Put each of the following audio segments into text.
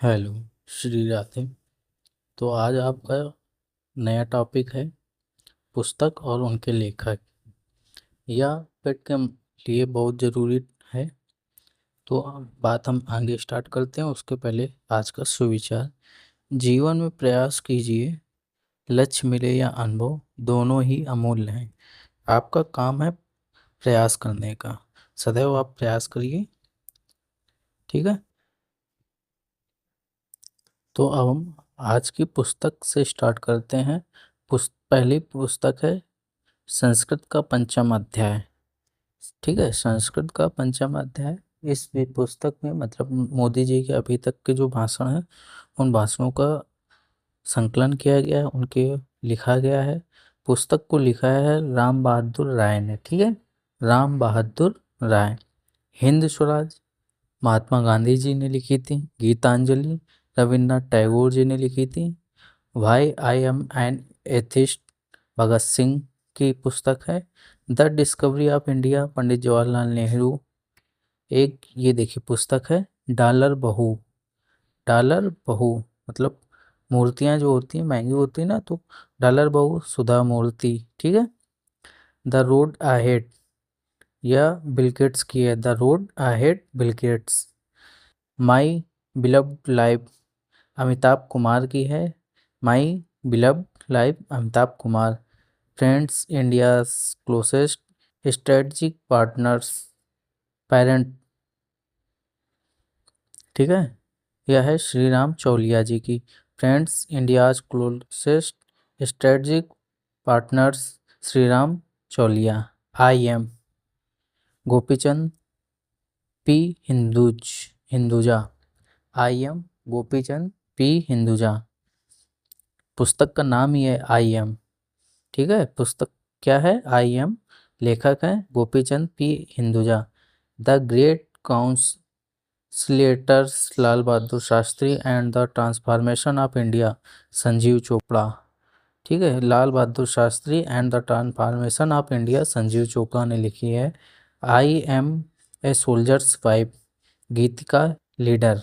Hello, Shri Radhe. तो आज आपका नया टॉपिक है पुस्तक और उनके लेखक। यह पेट के लिए बहुत ज़रूरी है। तो अब बात हम आगे स्टार्ट करते हैं, उसके पहले आज का सुविचार। जीवन में प्रयास कीजिए, लक्ष्य मिले या अनुभव दोनों ही अमूल्य हैं। आपका काम है प्रयास करने का, सदैव आप प्रयास करिए। ठीक है। तो अब हम आज की पुस्तक से स्टार्ट करते हैं। पहली पुस्तक है संस्कृत का पंचम अध्याय। ठीक है, संस्कृत का पंचम अध्याय। इस पुस्तक में मतलब मोदी जी के अभी तक के जो भाषण हैं उन भाषणों का संकलन किया गया है, उनके लिखा गया है। पुस्तक को लिखा है राम बहादुर राय ने। ठीक है, राम बहादुर राय। हिंद स्वराज महात्मा गांधी जी ने लिखी थी। गीतांजलि रविन्द्रनाथ टैगोर जी ने लिखी थी। Why I am an atheist Bhagat Singh की पुस्तक है। The discovery of India Pandit Jawaharlal Nehru. एक ये देखिए पुस्तक है डॉलर बहू। डॉलर बहू मतलब मूर्तियाँ जो होती हैं महंगी होती है ना, तो डॉलर बहू सुधा मूर्ति। ठीक है। द रोड अहेड, यह बिल गेट्स की है। The road ahead Bill Gates. My beloved life Amitabh Kumar की है। My beloved life Amitabh Kumar. Friends India's closest strategic partners parent. ठीक है, यह है श्री राम चौलिया जी की। Friends India's closest strategic partners Shri Ram Chaulia. I am Gopichand P Hinduja. I am Gopichand P Hinduja. पुस्तक का नाम ही है आई एम। ठीक है, पुस्तक क्या है? I am. लेखक है Gopichand P Hinduja. The great conciliators Lal Bahadur Shastri and the transformation of India Sanjeev Chopra. ठीक है, Lal Bahadur Shastri and the transformation of India Sanjeev Chopra ने लिखी है। I am a soldier's wife Geetika Lidder.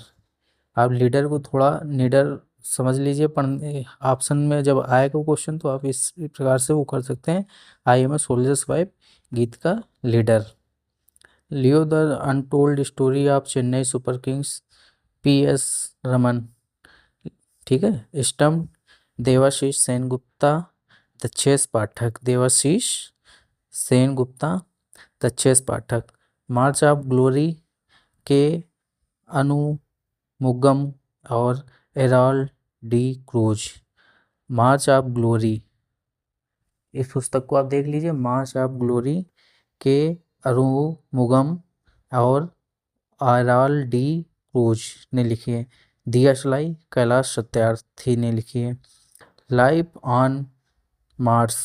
आप लीडर को थोड़ा निडर समझ लीजिए, पढ़ने ऑप्शन में जब आएगा क्वेश्चन तो आप इस प्रकार से वो कर सकते हैं। I am a soldier's wife Geetika Lidder. Leo the untold story of Chennai super kings P S Raman. ठीक है। Stump Debashish Sengupta Dakshesh Pathak. Debashish Sengupta Dakshesh Pathak. March of glory K Arumugam और Eroll D'Cruz. March of glory, इस पुस्तक को आप देख लीजिए। मार्च ऑफ ग्लोरी के अरुमुगम और एराल्ड डी क्रूज ने लिखी है। दियाशलाई कैलाश सत्यार्थी ने लिखी है। Life on Mars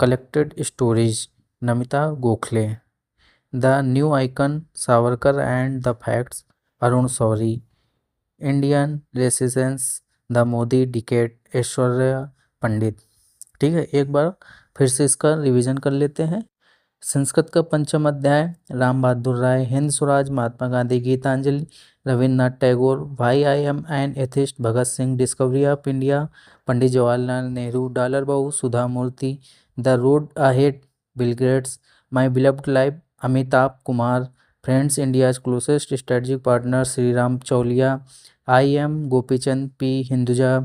collected stories Namita Gokhale. The new icon Savarkar and the facts Arun Shourie. Indian residence the Modi decade Aishwarya Pandit. ठीक है, एक बार फिर से इसका रिवीजन कर लेते हैं। संस्कृत का पंचम अध्याय Ram Bahadur Rai. Hind Swaraj Mahatma Gandhi. Gitanjali Rabindranath Tagore. Why I am an atheist Bhagat Singh. Discovery of India Pandit Jawaharlal Nehru. Dollar bahu Sudha Murthy. The road ahead Bill Gates. My beloved life Amitabh Kumar. Friends India's closest strategic partner Shri Ram Chaulia. I am Gopichand P Hinduja.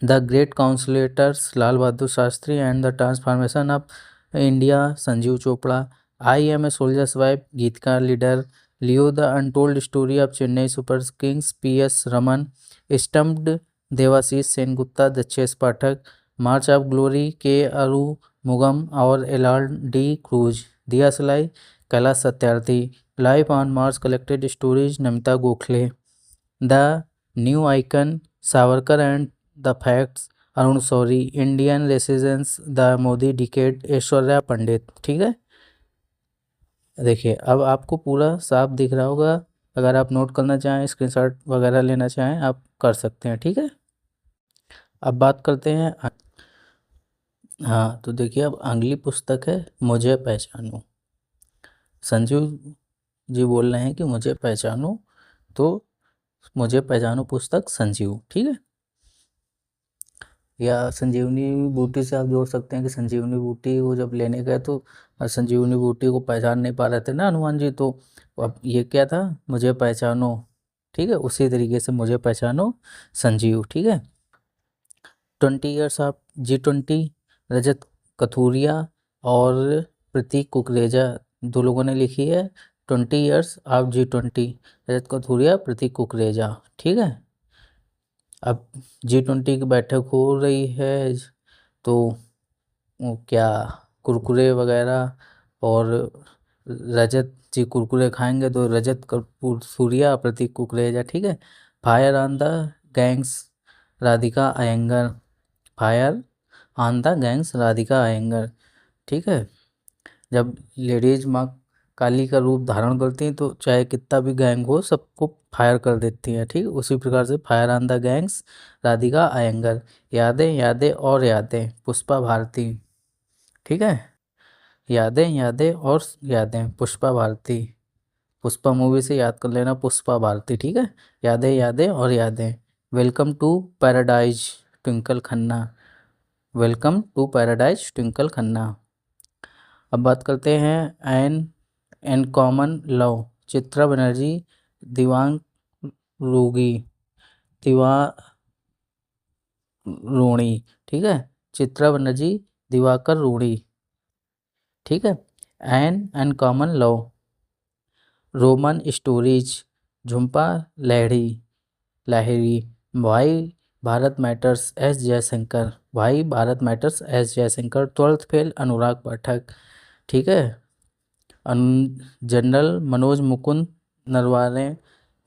The great conciliators Lal Bahadur Shastri and the transformation of India Sanjeev Chopra. I am a soldier's wife Geetika Lidder. Leo the untold story of Chennai super kings P S Raman. Stumped Debashish Sengupta Dakshesh Pathak. March of glory K Arumugam और Eroll D'Cruz. Diyasalai Kailash Satyarthi. Life on Mars collected stories Namita Gokhale. The new icon Savarkar and the facts Arun Shourie. Indian residence the Modi decade Aishwarya Pandit. ठीक है, देखिए अब आपको पूरा साफ दिख रहा होगा। अगर आप नोट करना चाहें, स्क्रीनशॉट वगैरह लेना चाहें, आप कर सकते हैं। ठीक है, अब बात करते हैं। हाँ, तो देखिए अब अगली पुस्तक है मुझे पहचानो। संजीव जी बोल रहे हैं कि मुझे पहचानो। तो मुझे पहचानो पुस्तक संजीव, ठीक है। या संजीवनी बूटी से आप जोड़ सकते हैं कि संजीवनी बूटी वो जब लेने गए तो संजीवनी बूटी को पहचान नहीं पा रहे थे ना हनुमान जी, तो अब ये क्या था, मुझे पहचानो, ठीक है। उसी तरीके से मुझे पहचानो संजीव, ठीक है। 20 years of G20, Rajat Kathuria और प्रतीक कुकरेजा, दो लोगों ने लिखी है 20 years of G20, Rajat Kathuria Prateek Kukreja, ठीक है। अब G20 की बैठक हो रही है तो वो क्या कुरकुरे वगैरह, और रजत जी कुरकुरे खाएंगे तो रजत कपूर सूर्या प्रतीक कुकरेजा, ठीक है। Fire on the gangs Radhika Iyengar, fire on the gangs Radhika Iyengar, ठीक है। जब लेडीज माँ काली का रूप धारण करती हैं तो चाहे कितना भी गैंग हो सबको फायर कर देती हैं, ठीक। उसी प्रकार से fire on the gangs Radhika Iyengar. यादें यादें और यादें पुष्पा भारती, ठीक है। यादें यादें और यादें पुष्पा भारती, पुष्पा मूवी से याद कर लेना पुष्पा भारती, ठीक है। यादें यादें aur Yaadein. Welcome to paradise Twinkle Khanna, welcome to paradise Twinkle Khanna. अब बात करते हैं an common love, Chitra Banerjee, Divakaruni, Divakaruni, ठीक है। चित्रा बनर्जी, दिवाकर रूणी, ठीक है। An common love, Roman stories, Jhumpa Lahiri Lahiri, why Bharat matters S Jaishankar, why Bharat matters S Jaishankar. 12th fail Anurag Pathak, ठीक है। जनरल मनोज मुकुंद नरवाने,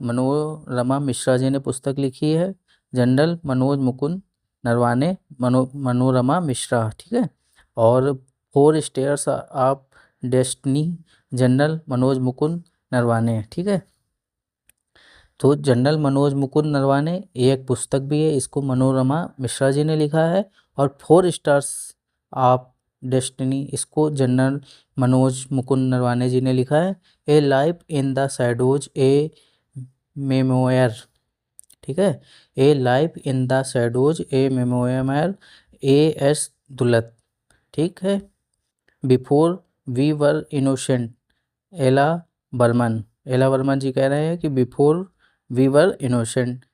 मनोरमा मिश्रा जी ने पुस्तक लिखी है, जनरल मनोज मुकुंद नरवाने, मनोरमा मिश्रा, ठीक है। और 4 stairs of destiny, general Manoj Mukund Naravane, ठीक है। तो जनरल मनोज मुकुंद नरवाने ये एक पुस्तक भी है, इसको मनोरमा मिश्रा जी ने लिखा है। और 4 स्टार्स ऑफ डेस्टिनी, इसको जनरल मनोज मुकुंद नरवाने जी ने लिखा है। ए life in the shadows a memoir, ठीक है। ए life in the shadows a memoir, A S Dulat, ठीक है। Before we were innocent, Ella Burman, एला बर्मन जी कह रहे हैं कि before we were innocent,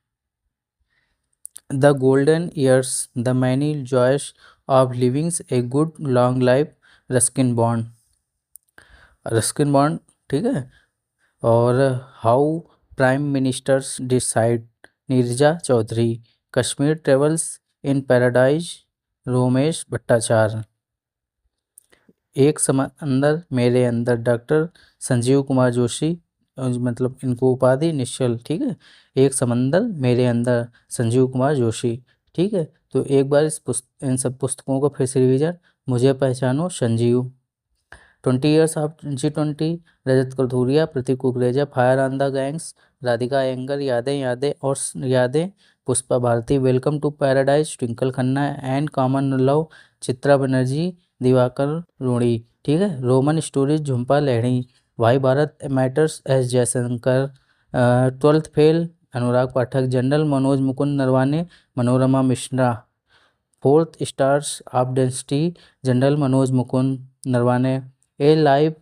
the golden years, the many joys of livings a good long life, Ruskin Bond, Ruskin Bond, ठीक है। और how prime ministers decide, Neerja Chowdhury, Kashmir travels in paradise, Romesh Bhattacharya. एक समय अंदर मेरे अंदर, डॉक्टर संजीव कुमार जोशी, मतलब इनको उपाधि निश्चल, ठीक है। एक समंदर मेरे अंदर संजीव कुमार जोशी, ठीक है। तो एक बार इन सब पुस्तकों को फिर से रिवीजन, मुझे पहचानो Sanjeev, 20 years of G20, Rajat Kathuria Prateek Kukreja, fire on the gangs Radhika Iyengar, यादें यादें aur Yaadein Pushpa Bharati, welcome to paradise Twinkle Khanna, and common love Chitra Banerjee, Divakaruni, ठीक है। Roman stories Jhumpa Lahiri, why Bharat matters S Jaishankar, 12th fail Anurag Pathak, general Manoj Mukund Naravane, Manorama Mishra. 4th stars of density, general Manoj Mukund Naravane. A life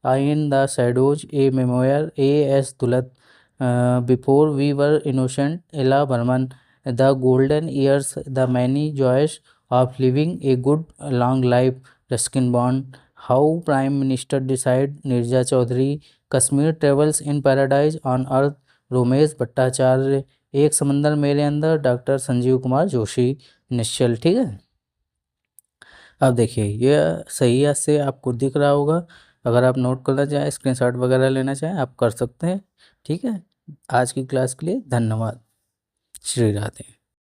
in the shadows a memoir, A S Dulat, before we were innocent, Ella Berman. The golden years, the many joys of living a good long life, Ruskin Bond. How prime minister decide, Neerja Chowdhury. Kashmir travels in paradise on earth, Romesh Bhattacharya. Ek Samandar Mere Andar, doctor Sanjeev Kumar Joshi, Nishchal, ठीक है। अब देखिए ये सही से आपको दिख रहा होगा, अगर आप नोट करना चाहें स्क्रीनशॉट वगैरह लेना चाहें आप कर सकते हैं, ठीक है। आज की क्लास के लिए धन्यवाद। श्री राधे।